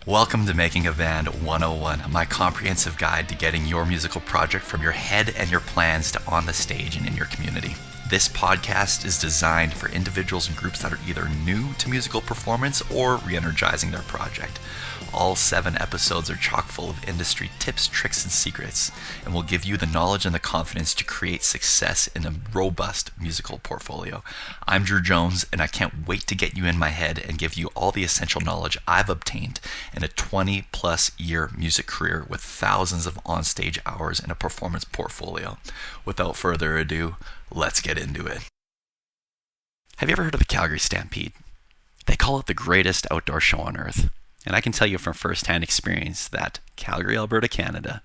Welcome to Making a Band 101, my comprehensive guide to getting your musical project from your head and your plans to on the stage and in your community. This podcast is designed for individuals and groups that are either new to musical performance or re-energizing their project. All 7 episodes are chock full of industry tips, tricks, and secrets, and will give you the knowledge and the confidence to create success in a robust musical portfolio. I'm Drew Jones, and I can't wait to get you in my head and give you all the essential knowledge I've obtained in a 20-plus year music career with thousands of onstage hours and a performance portfolio. Without further ado, let's get into it. Have you ever heard of the Calgary Stampede? They call it the greatest outdoor show on earth. And I can tell you from first-hand experience that Calgary, Alberta, Canada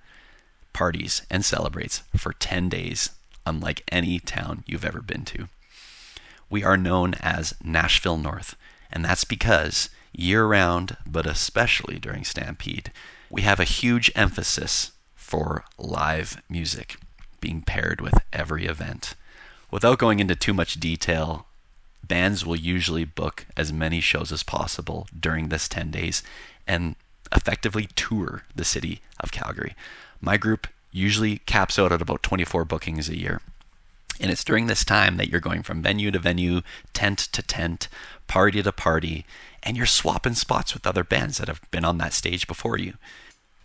parties and celebrates for 10 days unlike any town you've ever been to. We are known as Nashville North, and that's because year-round, but especially during Stampede, we have a huge emphasis for live music being paired with every event. Without going into too much detail, bands will usually book as many shows as possible during this 10 days and effectively tour the city of Calgary. My group usually caps out at about 24 bookings a year. And it's during this time that you're going from venue to venue, tent to tent, party to party, and you're swapping spots with other bands that have been on that stage before you.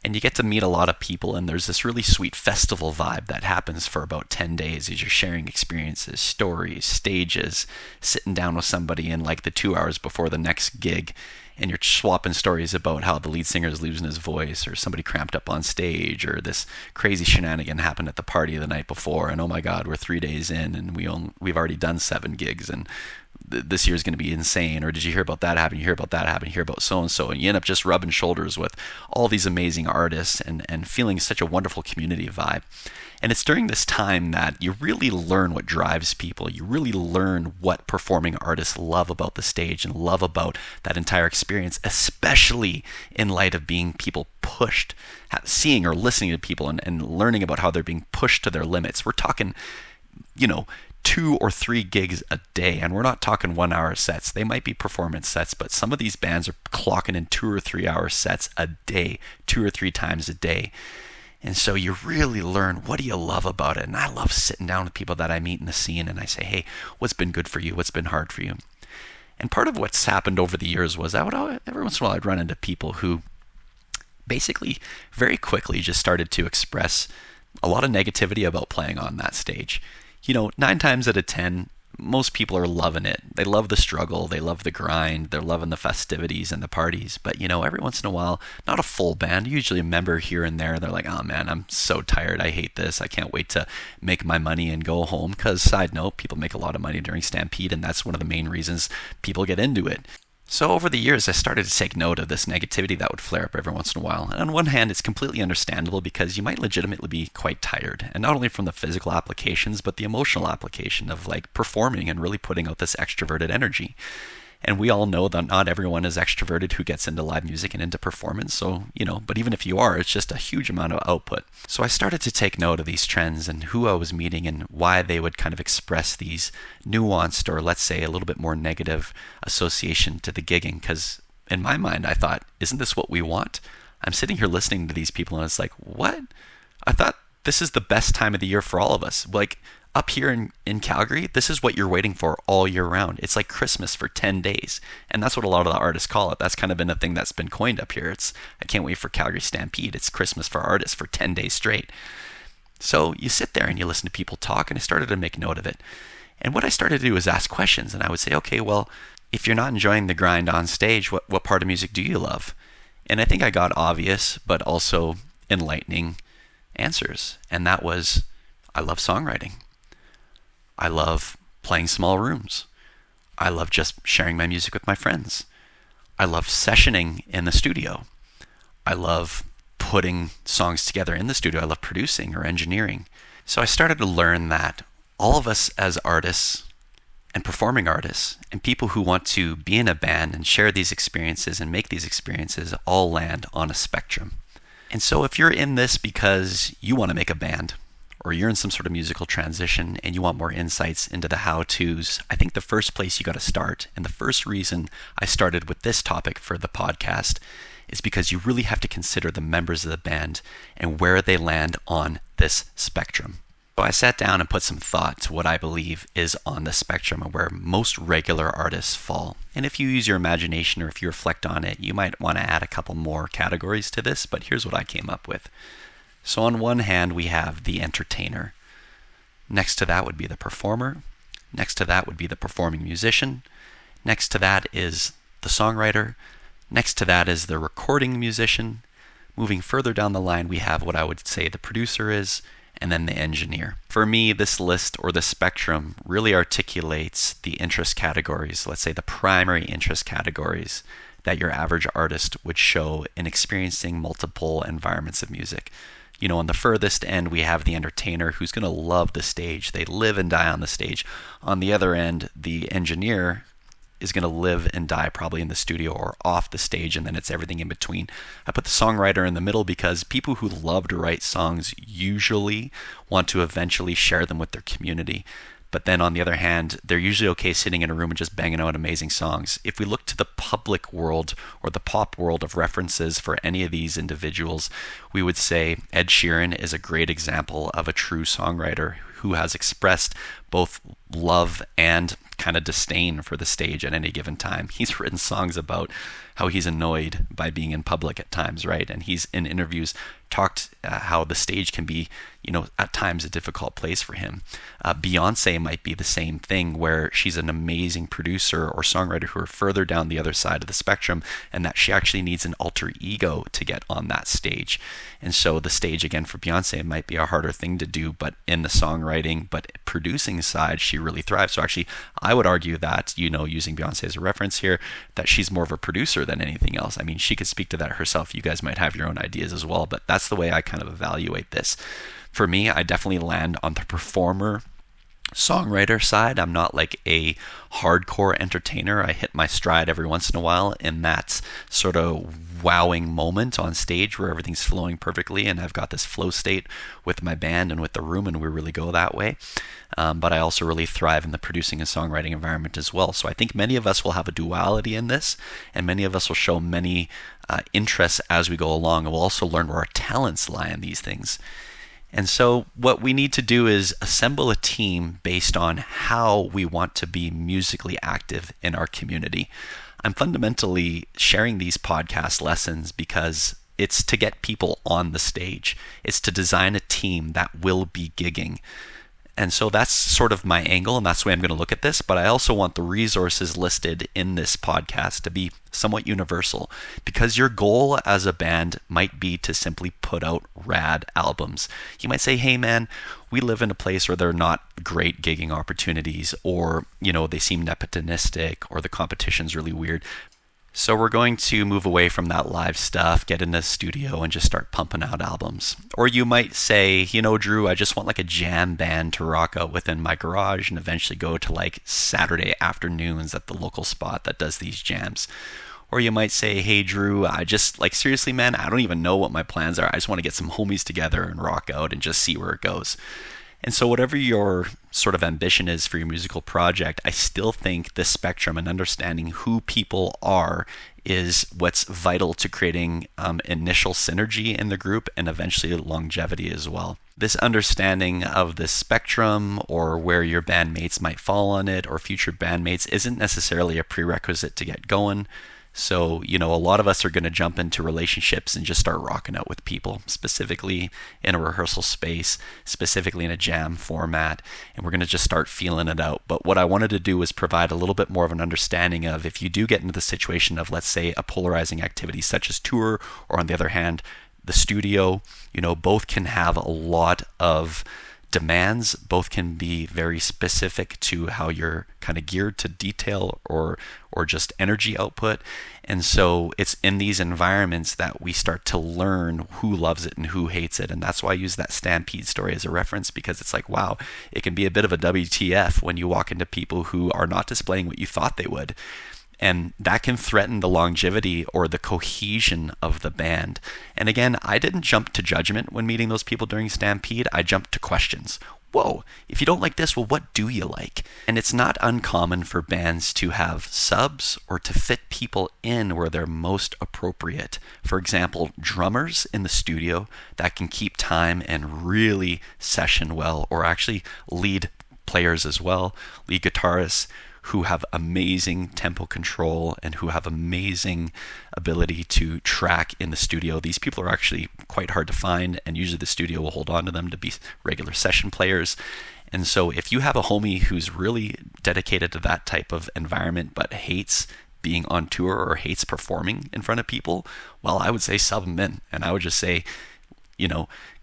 And you get to meet a lot of people, and there's this really sweet festival vibe that happens for about 10 days as you're sharing experiences, stories, stages, sitting down with somebody in like the 2 hours before the next gig, and you're swapping stories about how the lead singer is losing his voice, or somebody cramped up on stage, or this crazy shenanigan happened at the party the night before, and oh my God, we're 3 days in, and we've already done 7 gigs, and this year's going to be insane. Or did you hear about that happen? You hear about that happen? You hear about so-and-so. And you end up just rubbing shoulders with all these amazing artists and feeling such a wonderful community vibe. And it's during this time that you really learn what drives people. You really learn what performing artists love about the stage and love about that entire experience, especially in light of being people pushed, seeing or listening to people and learning about how they're being pushed to their limits. We're talking, 2 or 3 gigs a day, and we're not talking 1-hour sets. They might be performance sets, but some of these bands are clocking in 2 or 3 hour sets a day, 2 or 3 times a day. And so you really learn, what do you love about it? And I love sitting down with people that I meet in the scene, and I say, hey, what's been good for you? What's been hard for you? And part of what's happened over the years was every once in a while I'd run into people who basically very quickly just started to express a lot of negativity about playing on that stage. 9 times out of 10, most people are loving it. They love the struggle. They love the grind. They're loving the festivities and the parties. But, every once in a while, not a full band, usually a member here and there. They're like, oh man, I'm so tired. I hate this. I can't wait to make my money and go home. Because, side note, people make a lot of money during Stampede, and that's one of the main reasons people get into it. So over the years, I started to take note of this negativity that would flare up every once in a while. And on one hand, it's completely understandable because you might legitimately be quite tired. And not only from the physical applications, but the emotional application of performing and really putting out this extroverted energy. And we all know that not everyone is extroverted who gets into live music and into performance. So, but even if you are, it's just a huge amount of output. So I started to take note of these trends and who I was meeting and why they would kind of express these nuanced or let's say a little bit more negative association to the gigging. Because in my mind, I thought, isn't this what we want? I'm sitting here listening to these people and it's like, what? I thought this is the best time of the year for all of us. Up here in Calgary, this is what you're waiting for all year round. It's like Christmas for 10 days. And that's what a lot of the artists call it. That's kind of been a thing that's been coined up here. I can't wait for Calgary Stampede. It's Christmas for artists for 10 days straight. So you sit there and you listen to people talk, and I started to make note of it. And what I started to do is ask questions. And I would say, okay, well, if you're not enjoying the grind on stage, what part of music do you love? And I think I got obvious, but also enlightening answers. And that was, I love songwriting. I love playing small rooms. I love just sharing my music with my friends. I love sessioning in the studio. I love putting songs together in the studio. I love producing or engineering. So I started to learn that all of us as artists and performing artists and people who want to be in a band and share these experiences and make these experiences all land on a spectrum. And so if you're in this because you want to make a band, or you're in some sort of musical transition and you want more insights into the how-tos, I think the first place you got to start, and the first reason I started with this topic for the podcast, is because you really have to consider the members of the band and where they land on this spectrum. So I sat down and put some thought to what I believe is on the spectrum and where most regular artists fall. And if you use your imagination or if you reflect on it, you might want to add a couple more categories to this, but here's what I came up with. So on one hand, we have the entertainer. Next to that would be the performer. Next to that would be the performing musician. Next to that is the songwriter. Next to that is the recording musician. Moving further down the line, we have what I would say the producer is, and then the engineer. For me, this list or the spectrum really articulates the interest categories, let's say the primary interest categories that your average artist would show in experiencing multiple environments of music. You know, on the furthest end, we have the entertainer who's going to love the stage. They live and die on the stage. On the other end, the engineer is going to live and die probably in the studio or off the stage, and then it's everything in between. I put the songwriter in the middle because people who love to write songs usually want to eventually share them with their community. But then on the other hand, they're usually okay sitting in a room and just banging out amazing songs. If we look to the public world or the pop world of references for any of these individuals, we would say Ed Sheeran is a great example of a true songwriter who has expressed both love and kind of disdain for the stage at any given time. He's written songs about how he's annoyed by being in public at times, right? And he's in interviews talked how the stage can be, you know, at times a difficult place for him. Beyonce might be the same thing, where she's an amazing producer or songwriter who are further down the other side of the spectrum, and that she actually needs an alter ego to get on that stage. And so the stage, again, for Beyonce might be a harder thing to do, but in the songwriting, but producing side, she really thrives. So actually, I would argue that, you know, using Beyonce as a reference here, that she's more of a producer than anything else. I mean, she could speak to that herself. You guys might have your own ideas as well, but that's the way I kind of evaluate this. For me, I definitely land on the performer songwriter side. I'm not like a hardcore entertainer. I hit my stride every once in a while in that sort of wowing moment on stage where everything's flowing perfectly and I've got this flow state with my band and with the room, and we really go that way. But I also really thrive in the producing and songwriting environment as well. So I think many of us will have a duality in this, and many of us will show many interests as we go along, and we'll also learn where our talents lie in these things. And so what we need to do is assemble a team based on how we want to be musically active in our community. I'm fundamentally sharing these podcast lessons because it's to get people on the stage. It's to design a team that will be gigging. And so that's sort of my angle, and that's the way I'm going to look at this. But I also want the resources listed in this podcast to be somewhat universal, because your goal as a band might be to simply put out rad albums. You might say, hey man, we live in a place where there are not great gigging opportunities, or, you know, they seem nepotistic, or the competition's really weird. So we're going to move away from that live stuff, get in the studio and just start pumping out albums. Or you might say, you know, Drew, I just want like a jam band to rock out within my garage and eventually go to like Saturday afternoons at the local spot that does these jams. Or you might say, hey Drew, I just like, seriously man, I don't even know what my plans are. I just want to get some homies together and rock out and just see where it goes. And so whatever your sort of ambition is for your musical project, I still think this spectrum and understanding who people are is what's vital to creating initial synergy in the group and eventually longevity as well. This understanding of the spectrum, or where your bandmates might fall on it, or future bandmates, isn't necessarily a prerequisite to get going. So, you know, a lot of us are going to jump into relationships and just start rocking out with people, specifically in a rehearsal space, specifically in a jam format, and we're going to just start feeling it out. But what I wanted to do was provide a little bit more of an understanding of, if you do get into the situation of, let's say, a polarizing activity such as tour, or on the other hand, the studio, you know, both can have a lot of demands. Both can be very specific to how you're kind of geared to detail or just energy output. And so it's in these environments that we start to learn who loves it and who hates it. And that's why I use that Stampede story as a reference, because it's like, wow, it can be a bit of a WTF when you walk into people who are not displaying what you thought they would. And that can threaten the longevity or the cohesion of the band. And again, I didn't jump to judgment when meeting those people during Stampede. I jumped to questions. whoa, if you don't like this, well, what do you like? And it's not uncommon for bands to have subs or to fit people in where they're most appropriate. For example, drummers in the studio that can keep time and really session well, or actually lead players as well, lead guitarists who have amazing tempo control and who have amazing ability to track in the studio. These people are actually quite hard to find, and usually the studio will hold on to them to be regular session players. And so if you have a homie who's really dedicated to that type of environment but hates being on tour or hates performing in front of people, well, I would say sub him in. And I would just say,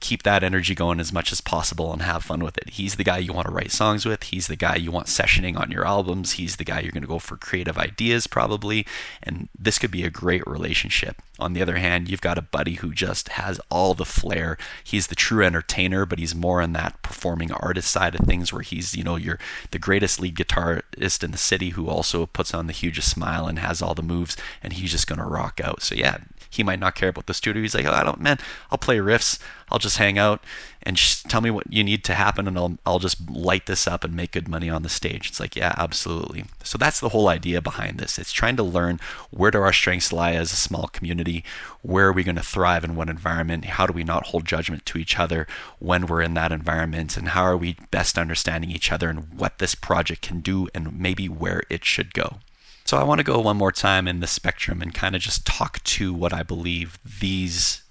keep that energy going as much as possible and have fun with it. He's the guy you want to write songs with. He's the guy you want sessioning on your albums. He's the guy you're going to go for creative ideas probably. And this could be a great relationship. On the other hand, you've got a buddy who just has all the flair. He's the true entertainer, but he's more on that performing artist side of things where he's, you're the greatest lead guitarist in the city who also puts on the hugest smile and has all the moves, and he's just going to rock out. So yeah, he might not care about the studio. He's like, I'll play riffs. I'll just hang out and just tell me what you need to happen, and I'll just light this up and make good money on the stage. It's like, yeah, absolutely. So that's the whole idea behind this. It's trying to learn, where do our strengths lie as a small community? Where are we going to thrive in what environment? How do we not hold judgment to each other when we're in that environment? And how are we best understanding each other and what this project can do and maybe where it should go? So I want to go one more time in the spectrum and kind of just talk to what I believe these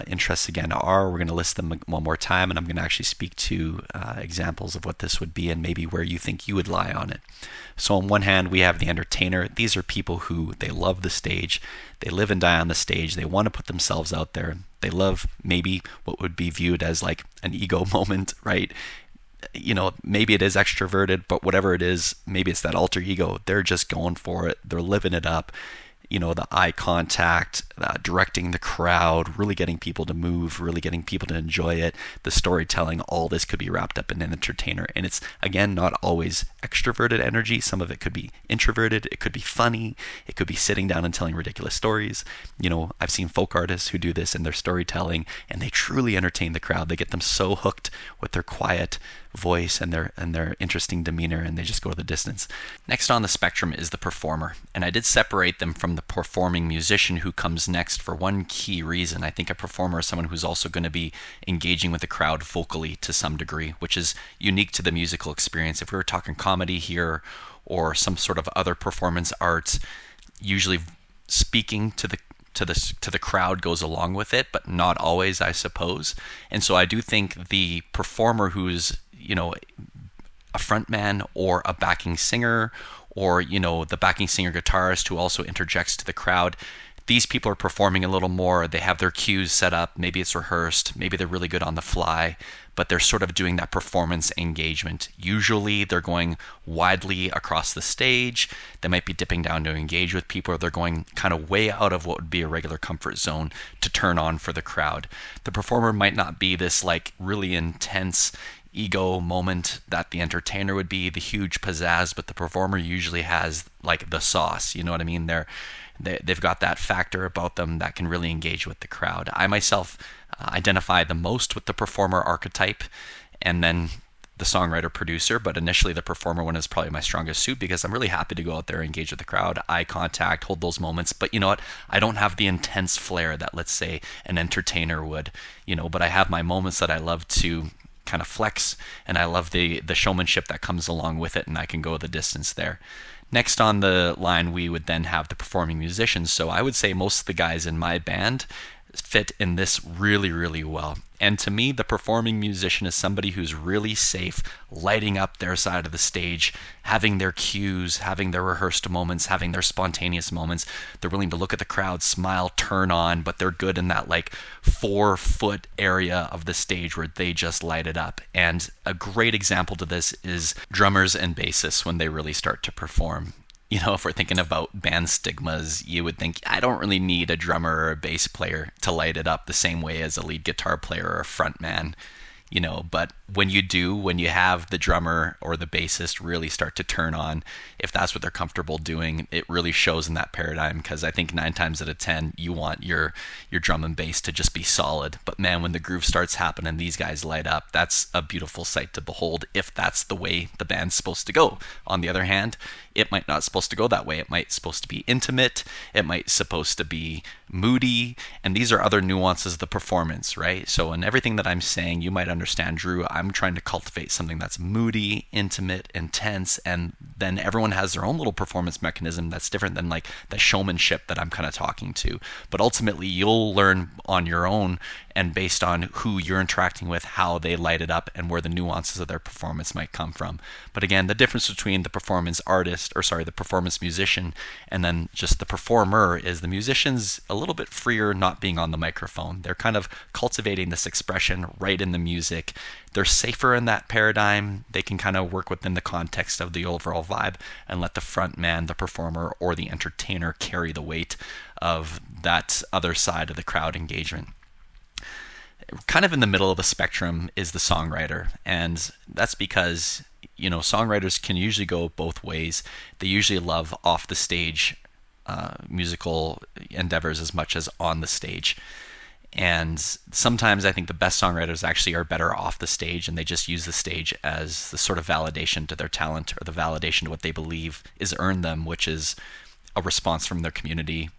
interests again are. We're going to list them one more time, and I'm going to actually speak to examples of what this would be and maybe where you think you would lie on it. So on one hand, we have the entertainer. These are people who, they love the stage. They live and die on the stage. They want to put themselves out there. They love maybe what would be viewed as like an ego moment, right? Maybe it is extroverted, but whatever it is, maybe it's that alter ego. They're just going for it. They're living it up. The eye contact, directing the crowd, really getting people to move, really getting people to enjoy it, the storytelling, all this could be wrapped up in an entertainer. And it's, again, not always extroverted energy. Some of it could be introverted. It could be funny. It could be sitting down and telling ridiculous stories. I've seen folk artists who do this in their storytelling, and they truly entertain the crowd. They get them so hooked with their quiet voice and their interesting demeanor, and they just go to the distance. Next on the spectrum is the performer, and I did separate them from the performing musician who comes next for one key reason. I think a performer is someone who's also going to be engaging with the crowd vocally to some degree, which is unique to the musical experience. If we were talking comedy here or some sort of other performance arts, usually speaking to the crowd goes along with it, but not always, I suppose. And so I do think the performer who's a frontman or a backing singer, or the backing singer guitarist who also interjects to the crowd, these people are performing a little more. They have their cues set up. Maybe it's rehearsed. Maybe they're really good on the fly, but they're sort of doing that performance engagement. Usually they're going widely across the stage. They might be dipping down to engage with people, or they're going kind of way out of what would be a regular comfort zone to turn on for the crowd. The performer might not be this like really intense ego moment that the entertainer would be, the huge pizzazz, but the performer usually has like the sauce. You know what I mean? They've got that factor about them that can really engage with the crowd. I myself identify the most with the performer archetype, and then the songwriter producer, but initially the performer one is probably my strongest suit because I'm really happy to go out there and engage with the crowd, eye contact, hold those moments. But you know what? I don't have the intense flair that, let's say, an entertainer would, but I have my moments that I love to kind of flex, and I love the showmanship that comes along with it, and I can go the distance there. Next on the line, we would then have the performing musicians. So I would say most of the guys in my band fit in this really, really well. And to me, the performing musician is somebody who's really safe, lighting up their side of the stage, having their cues, having their rehearsed moments, having their spontaneous moments. They're willing to look at the crowd, smile, turn on, but they're good in that like 4-foot area of the stage where they just light it up. And a great example to this is drummers and bassists when they really start to perform. If we're thinking about band stigmas, you would think, I don't really need a drummer or a bass player to light it up the same way as a lead guitar player or a front man. but when you have the drummer or the bassist really start to turn on, if that's what they're comfortable doing, it really shows in that paradigm, because I think 9 times out of 10 you want your drum and bass to just be solid. But man, when the groove starts happening, these guys light up. That's a beautiful sight to behold, if that's the way the band's supposed to go. On the other hand, it might not supposed to go that way. It might supposed to be intimate. It might supposed to be moody. And these are other nuances of the performance, right? So in everything that I'm saying, you might understand, Drew, I'm trying to cultivate something that's moody, intimate, intense, and then everyone has their own little performance mechanism that's different than like the showmanship that I'm kind of talking to. But ultimately, you'll learn on your own and based on who you're interacting with, how they light it up and where the nuances of their performance might come from. But again, the difference between the performance the performance musician and then just the performer is the musician's a little bit freer not being on the microphone. They're kind of cultivating this expression right in the music. They're safer in that paradigm. They can kind of work within the context of the overall vibe and let the front man, the performer, or the entertainer carry the weight of that other side of the crowd engagement. Kind of in the middle of the spectrum is the songwriter, and that's because songwriters can usually go both ways. They usually love off the stage musical endeavors as much as on the stage. And sometimes I think the best songwriters actually are better off the stage, and they just use the stage as the sort of validation to their talent, or the validation to what they believe is earned them, which is a response from their community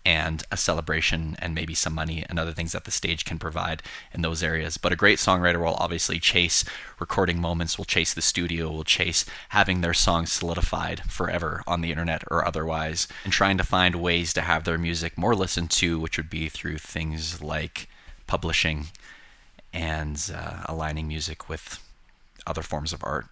and a celebration and maybe some money and other things that the stage can provide in those areas. But a great songwriter will obviously chase recording moments, will chase the studio, will chase having their songs solidified forever on the internet or otherwise, and trying to find ways to have their music more listened to, which would be through things like publishing and aligning music with other forms of art.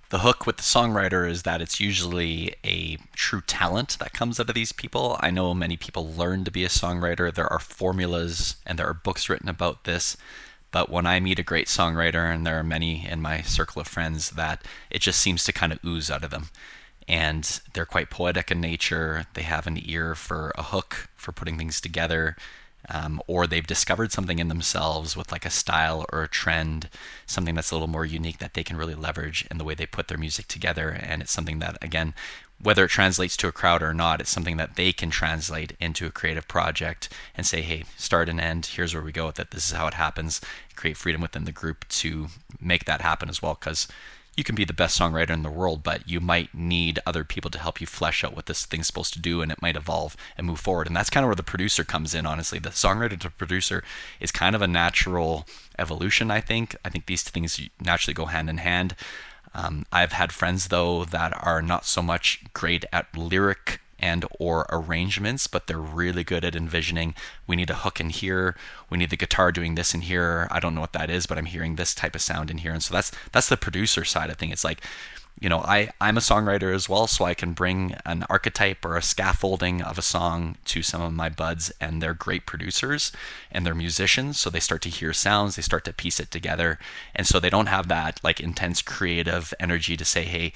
The hook with the songwriter is that it's usually a true talent that comes out of these people. I know many people learn to be a songwriter. There are formulas and there are books written about this. But when I meet a great songwriter, and there are many in my circle of friends, that it just seems to kind of ooze out of them. And they're quite poetic in nature. They have an ear for a hook, for putting things together. Or they've discovered something in themselves with like a style or a trend, something that's a little more unique that they can really leverage in the way they put their music together. And it's something that, again, whether it translates to a crowd or not, it's something that they can translate into a creative project and say, hey, start and end, here's where we go with it, this is how it happens, create freedom within the group to make that happen as well. Because you can be the best songwriter in the world, but you might need other people to help you flesh out what this thing's supposed to do, and it might evolve and move forward. And that's kind of where the producer comes in, honestly. The songwriter to producer is kind of a natural evolution, I think. I think these things naturally go hand in hand. I've had friends, though, that are not so much great at lyric and or arrangements, but they're really good at envisioning, we need a hook in here, we need the guitar doing this in here, I don't know what that is, but I'm hearing this type of sound in here. And so that's the producer side of things. It's like, I'm a songwriter as well, so I can bring an archetype or a scaffolding of a song to some of my buds, and they're great producers and they're musicians, so they start to hear sounds, they start to piece it together, and so they don't have that like intense creative energy to say, hey,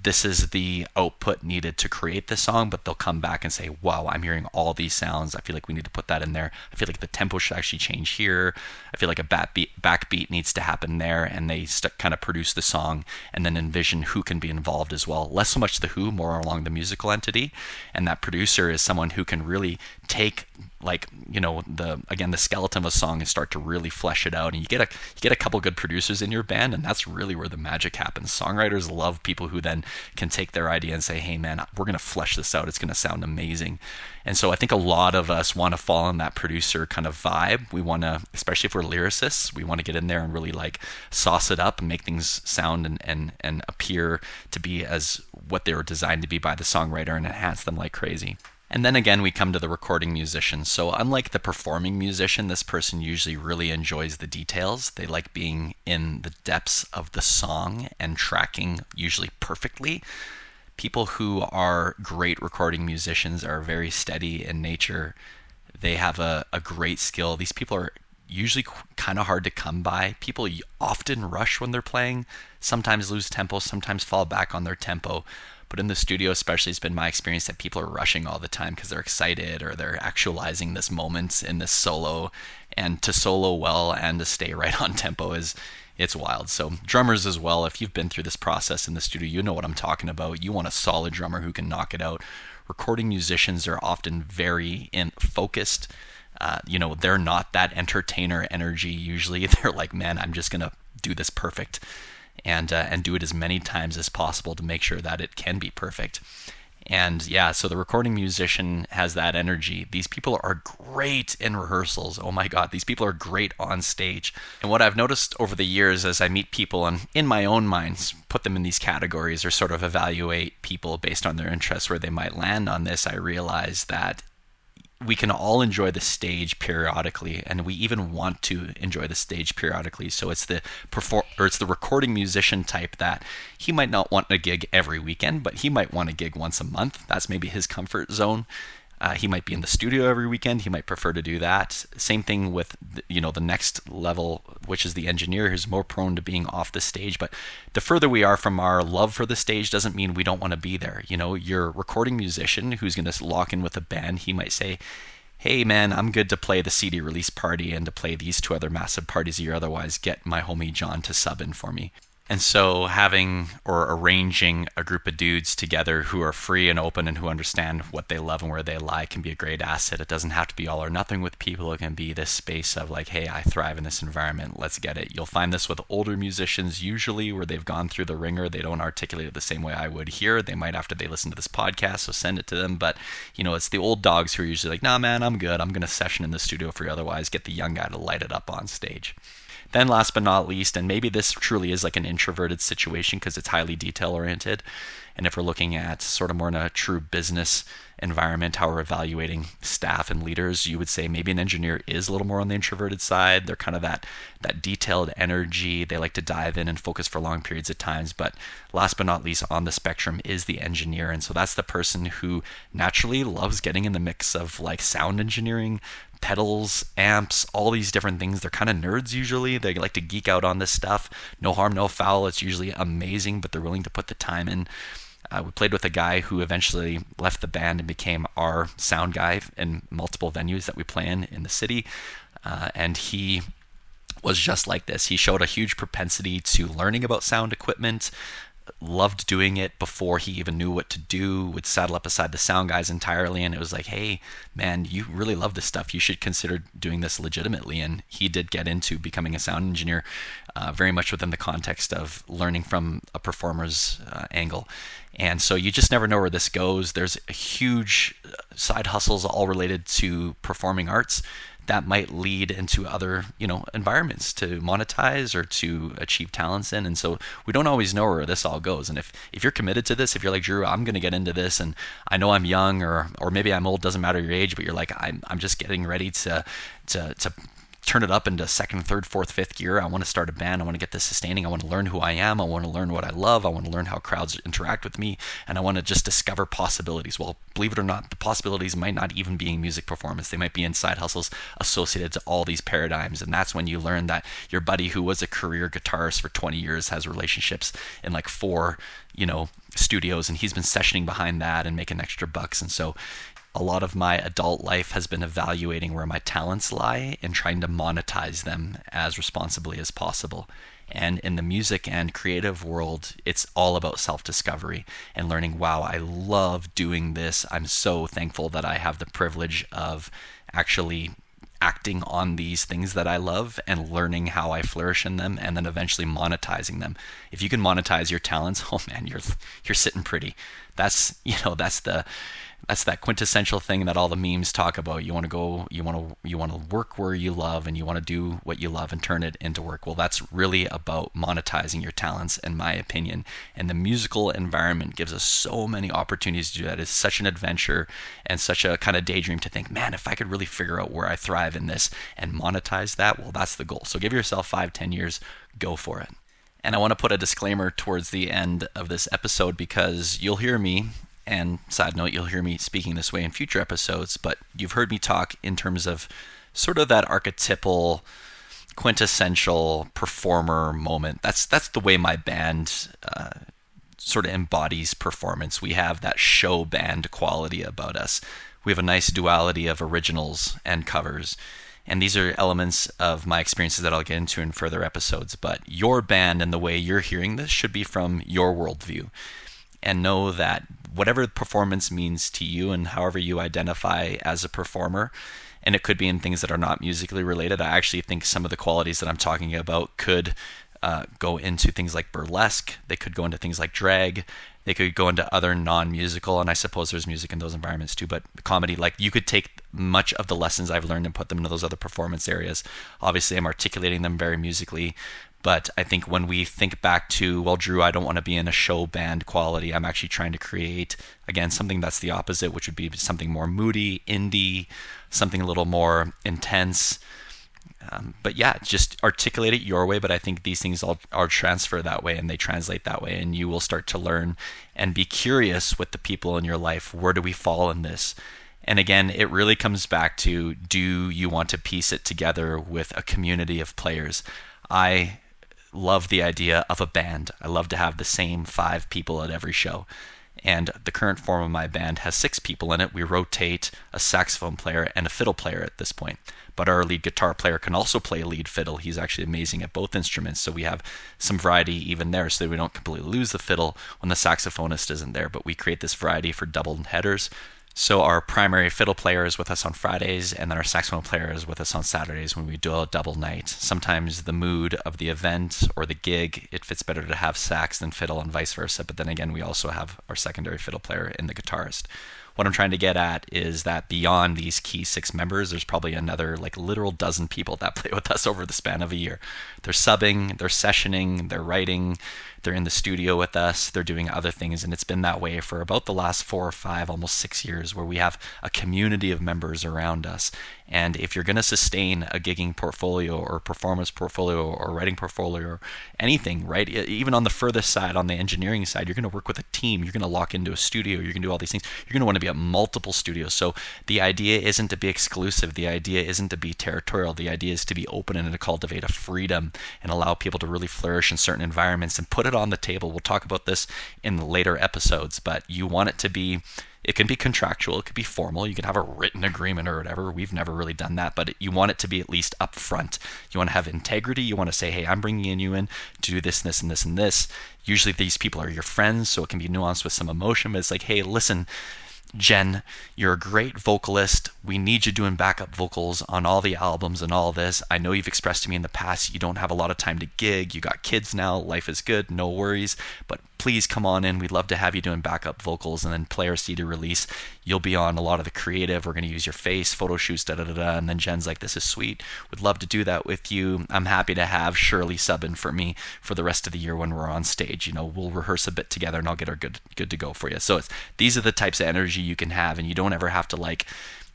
this is the output needed to create this song, but they'll come back and say, wow, I'm hearing all these sounds. I feel like we need to put that in there. I feel like the tempo should actually change here. I feel like a backbeat needs to happen there. And they kind of produce the song and then envision who can be involved as well. Less so much the who, more along the musical entity. And that producer is someone who can really take the skeleton of a song and start to really flesh it out. And you get a couple good producers in your band, and that's really where the magic happens. Songwriters love people who then can take their idea and say, hey man, we're going to flesh this out, it's going to sound amazing. And so I think a lot of us want to fall in that producer kind of vibe. We want to, especially if we're lyricists, we want to get in there and really like sauce it up and make things sound and appear to be as what they were designed to be by the songwriter and enhance them like crazy. And then again, we come to the recording musician. So unlike the performing musician, this person usually really enjoys the details. They like being in the depths of the song and tracking usually perfectly. People who are great recording musicians are very steady in nature. They have a great skill. These people are usually kind of hard to come by. People often rush when they're playing, sometimes lose tempo, sometimes fall back on their tempo. But in the studio especially, it's been my experience that people are rushing all the time because they're excited or they're actualizing this moment in this solo. And to solo well and to stay right on tempo is it's wild. So drummers as well, if you've been through this process in the studio, you know what I'm talking about. You want a solid drummer who can knock it out. Recording musicians are often very focused. They're not that entertainer energy usually. They're like, man, I'm just going to do this perfect and do it as many times as possible to make sure that it can be perfect. And yeah, so the recording musician has that energy. These people are great in rehearsals. Oh my God, these people are great on stage. And what I've noticed over the years as I meet people and in my own mind put them in these categories or sort of evaluate people based on their interests where they might land on this, I realize that we can all enjoy the stage periodically, and we even want to enjoy the stage periodically. So it's the recording musician type that he might not want a gig every weekend, but he might want a gig once a month. That's maybe his comfort zone. He might be in the studio every weekend. He might prefer to do that. Same thing with the next level, which is the engineer, who's more prone to being off the stage. But the further we are from our love for the stage doesn't mean we don't want to be there. Your recording musician who's going to lock in with a band, he might say, hey man, I'm good to play the CD release party and to play these 2 other massive parties a year. Otherwise, get my homie John to sub in for me. And so having or arranging a group of dudes together who are free and open and who understand what they love and where they lie can be a great asset. It doesn't have to be all or nothing with people. It can be this space of like, hey, I thrive in this environment. Let's get it. You'll find this with older musicians usually where they've gone through the ringer. They don't articulate it the same way I would here. They might after they listen to this podcast, so send it to them. But, it's the old dogs who are usually like, nah, man, I'm good. I'm going to session in the studio for you. Otherwise, get the young guy to light it up on stage. Then last but not least, and maybe this truly is like an introverted situation because it's highly detail oriented. And if we're looking at sort of more in a true business environment, how we're evaluating staff and leaders, you would say maybe an engineer is a little more on the introverted side. They're kind of that detailed energy. They like to dive in and focus for long periods of times. But last but not least on the spectrum is the engineer. And so that's the person who naturally loves getting in the mix of like sound engineering, pedals, amps, all these different things. They're kind of nerds usually. They like to geek out on this stuff. No harm, no foul. It's usually amazing, but they're willing to put the time in. We played with a guy who eventually left the band and became our sound guy in multiple venues that we play in the city. And he was just like this. He showed a huge propensity to learning about sound equipment, loved doing it before he even knew what to do, would saddle up beside the sound guys entirely, and it was like, hey man, you really love this stuff, you should consider doing this legitimately. And he did get into becoming a sound engineer very much within the context of learning from a performer's angle. And so you just never know where this goes. There's huge side hustles all related to performing arts that might lead into other, environments to monetize or to achieve talents in. And so we don't always know where this all goes. And if you're committed to this, if you're like, Drew, I'm going to get into this, and I know I'm young or maybe I'm old, doesn't matter your age, but you're like, I'm just getting ready to turn it up into second, third, fourth, fifth gear. I want to start a band. I want to get this sustaining. I want to learn who I am. I want to learn what I love. I want to learn how crowds interact with me. And I want to just discover possibilities. Well, believe it or not, the possibilities might not even be in music performance. They might be in side hustles associated to all these paradigms. And that's when you learn that your buddy who was a career guitarist for 20 years has relationships in like 4, studios, and he's been sessioning behind that and making extra bucks. And so a lot of my adult life has been evaluating where my talents lie and trying to monetize them as responsibly as possible. And in the music and creative world, it's all about self-discovery and learning, wow, I love doing this. I'm so thankful that I have the privilege of actually acting on these things that I love and learning how I flourish in them, and then eventually monetizing them. If you can monetize your talents, oh man, you're sitting pretty. That's that quintessential thing that all the memes talk about. You want to work where you love, and you want to do what you love and turn it into work. Well, that's really about monetizing your talents, in my opinion. And the musical environment gives us so many opportunities to do that. It's such an adventure and such a kind of daydream to think, man, if I could really figure out where I thrive in this and monetize that, well, that's the goal. So give yourself 5-10 years, go for it. And I want to put a disclaimer towards the end of this episode, because you'll hear me, and side note, you'll hear me speaking this way in future episodes, but you've heard me talk in terms of sort of that archetypal, quintessential performer moment. That's the way my band sort of embodies performance. We have that show band quality about us. We have a nice duality of originals and covers. And these are elements of my experiences that I'll get into in further episodes. But your band and the way you're hearing this should be from your worldview. And know that whatever performance means to you and however you identify as a performer, and it could be in things that are not musically related. I actually think some of the qualities that I'm talking about could go into things like burlesque. They could go into things like drag. They could go into other non-musical, and I suppose there's music in those environments too, but comedy, like you could take much of the lessons I've learned and put them into those other performance areas. Obviously, I'm articulating them very musically, but I think when we think back to, well, Drew, I don't want to be in a show band quality. I'm actually trying to create, again, something that's the opposite, which would be something more moody, indie, something a little more intense. But yeah, just articulate it your way. But I think these things all are transfer that way and they translate that way. And you will start to learn and be curious with the people in your life. Where do we fall in this? And again, it really comes back to, do you want to piece it together with a community of players? I love the idea of a band. I love to have the same 5 people at every show. And the current form of my band has 6 people in it. We rotate a saxophone player and a fiddle player at this point. But our lead guitar player can also play lead fiddle. He's actually amazing at both instruments. So we have some variety even there so that we don't completely lose the fiddle when the saxophonist isn't there. But we create this variety for double headers. So our primary fiddle player is with us on Fridays, and then our saxophone player is with us on Saturdays when we do a double night. Sometimes the mood of the event or the gig, it fits better to have sax than fiddle and vice versa. But then again, we also have our secondary fiddle player in the guitarist. What I'm trying to get at is that beyond these key 6 members, there's probably another like literal dozen people that play with us over the span of a year. They're subbing, they're sessioning, they're writing, they're in the studio with us, they're doing other things, and it's been that way for about the last 4 or 5, almost 6 years, where we have a community of members around us. And if you're going to sustain a gigging portfolio or performance portfolio or writing portfolio or anything, right? Even on the furthest side, on the engineering side, you're going to work with a team. You're going to lock into a studio. You're going to do all these things. You're going to want to be at multiple studios. So the idea isn't to be exclusive. The idea isn't to be territorial. The idea is to be open and to cultivate a freedom and allow people to really flourish in certain environments and put it on the table. We'll talk about this in the later episodes, but you want it to be, it can be contractual, it could be formal, you can have a written agreement or whatever. We've never really done that, but you want it to be at least upfront. You want to have integrity. You want to say, hey, I'm bringing you in to do this and this and this and this. Usually these people are your friends, so it can be nuanced with some emotion, but it's like, hey, listen, Jen, you're a great vocalist. We need you doing backup vocals on all the albums and all this. I know you've expressed to me in the past you don't have a lot of time to gig. You got kids now. Life is good. No worries. But please come on in. We'd love to have you doing backup vocals, and then play our CD release. You'll be on a lot of the creative. We're going to use your face, photo shoots, da-da-da-da. And then Jen's like, this is sweet. Would love to do that with you. I'm happy to have Shirley sub in for me for the rest of the year when we're on stage. You know, we'll rehearse a bit together and I'll get her good to go for you. So these are the types of energy you can have, and you don't ever have to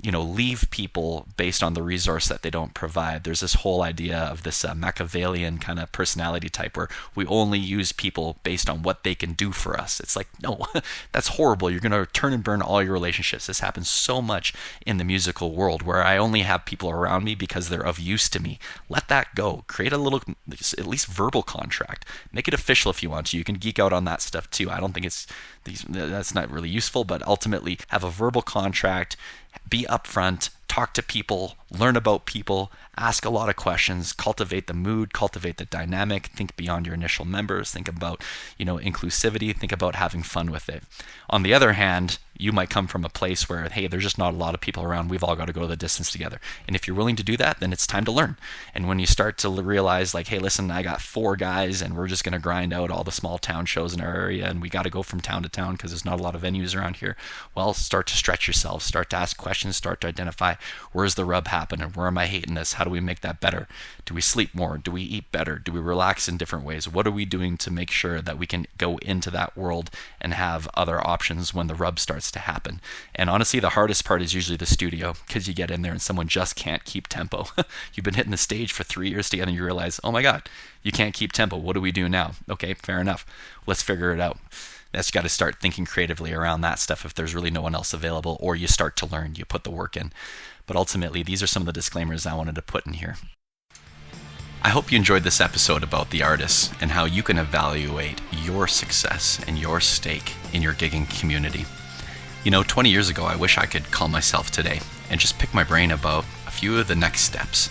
leave people based on the resource that they don't provide. There's this whole idea of this Machiavellian kind of personality type where we only use people based on what they can do for us. It's like, no, that's horrible. You're going to turn and burn all your relationships. This happens so much in the musical world where I only have people around me because they're of use to me. Let that go. Create a little, at least verbal contract. Make it official if you want to. You can geek out on that stuff too. I don't think that's not really useful, but ultimately have a verbal contract. Be upfront, talk to people, learn about people, ask a lot of questions, cultivate the mood, cultivate the dynamic, think beyond your initial members, think about, inclusivity, think about having fun with it. On the other hand, you might come from a place where, hey, there's just not a lot of people around. We've all got to go the distance together. And if you're willing to do that, then it's time to learn. And when you start to realize, like, hey, listen, I got 4 guys and we're just going to grind out all the small town shows in our area and we got to go from town to town because there's not a lot of venues around here. Well, start to stretch yourself, start to ask questions, start to identify where's the rub happening, where am I hating this, how do we make that better? Do we sleep more? Do we eat better? Do we relax in different ways? What are we doing to make sure that we can go into that world and have other options when the rub starts to happen? And honestly, the hardest part is usually the studio, because you get in there and someone just can't keep tempo. You've been hitting the stage for 3 years together and you realize, oh my God, you can't keep tempo. What do we do now? Okay, fair enough. Let's figure it out. That's got to start thinking creatively around that stuff if there's really no one else available, or you start to learn, you put the work in. But ultimately, these are some of the disclaimers I wanted to put in here. I hope you enjoyed this episode about the artists and how you can evaluate your success and your stake in your gigging community. 20 years ago, I wish I could call myself today and just pick my brain about a few few of the next steps,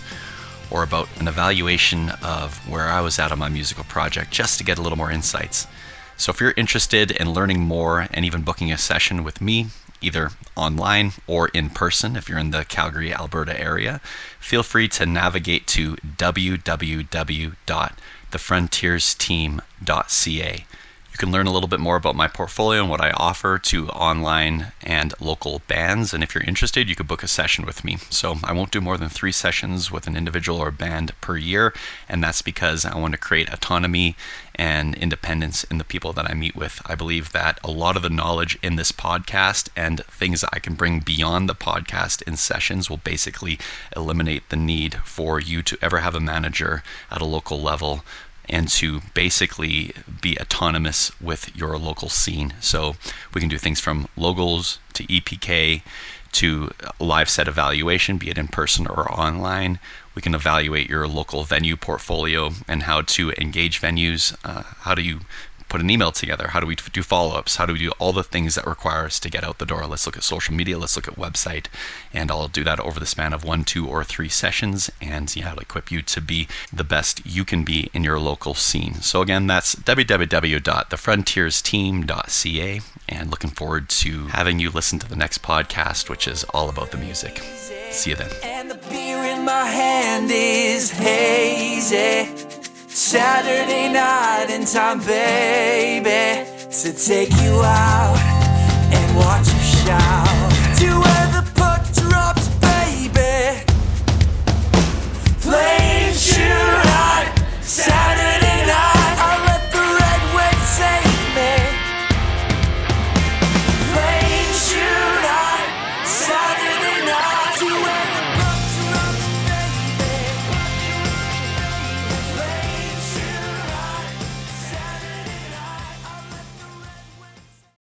or about an evaluation of where I was at on my musical project, just to get a little more insights. So if you're interested in learning more and even booking a session with me, either online or in person, if you're in the Calgary, Alberta area, feel free to navigate to www.thefrontiersteam.ca. You can learn a little bit more about my portfolio and what I offer to online and local bands. And if you're interested, you could book a session with me. So I won't do more than 3 sessions with an individual or band per year. And that's because I want to create autonomy and independence in the people that I meet with. I believe that a lot of the knowledge in this podcast and things that I can bring beyond the podcast in sessions will basically eliminate the need for you to ever have a manager at a local level, and to basically be autonomous with your local scene. So we can do things from logos to EPK to live set evaluation, be it in person or online. We can evaluate your local venue portfolio and how to engage venues. How do you put an email together? How do we do follow-ups? How do we do all the things that require us to get out the door? Let's look at social media, let's look at website, and I'll do that over the span of 1, 2, or 3 sessions and see how to equip you to be the best you can be in your local scene. So again, that's www.thefrontiersteam.ca, and looking forward to having you listen to the next podcast, which is all about the music. See you then. And the beer in my hand is hazy. Saturday night in time, baby, to take you out